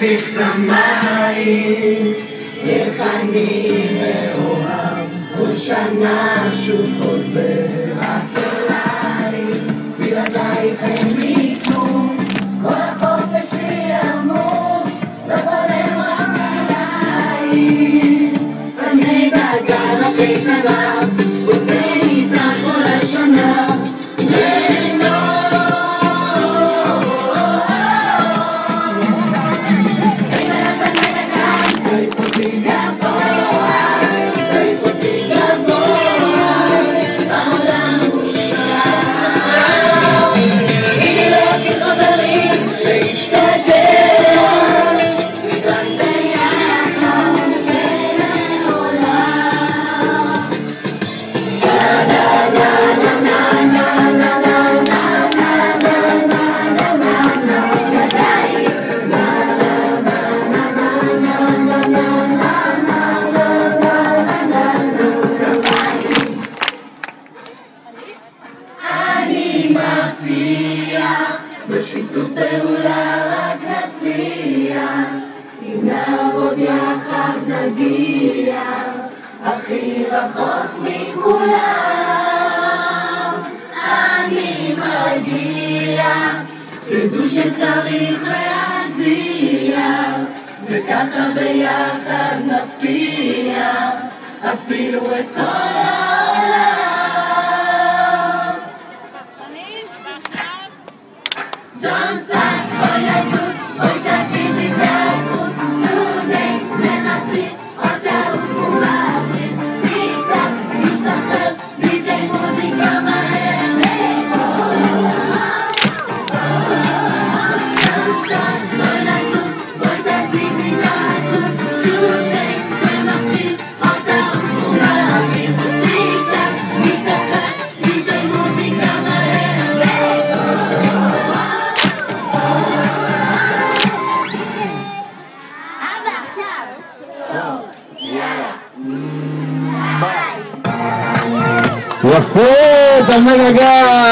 בצמאים, איך אני מאוהב, כל שנה שוב חוזר רק אליי, בלעדייך אין לי כלום, כל החופש שלי אמור, לא חולם רק עליי, תמיד דאגה לקייטנה, רוצה איתה כל השנה, בשיתוף פעולה רק נצליח, אם נעבוד יחד נגיע הכי רחוק מכולם. אני מגיע, תדעו שצריך להזיע, וככה ביחד נפתיע אפילו את כל העולם. Don't stop, בואי נזוז, בואי תזיזי את האחוז, today זה מתחיל, עוד תעוף ובאוויר, טיק-טק, נשתחרר, די.ג'יי מוזיקה מהר, Don't stop, בואי נזוז, בואי תזיזי את האחוז, today זה מתחיל, עוד תעוף ובאוויר, טיק-טק, נשתחרר, די.ג'יי מוזיקה מהר, יפה, תמר הגה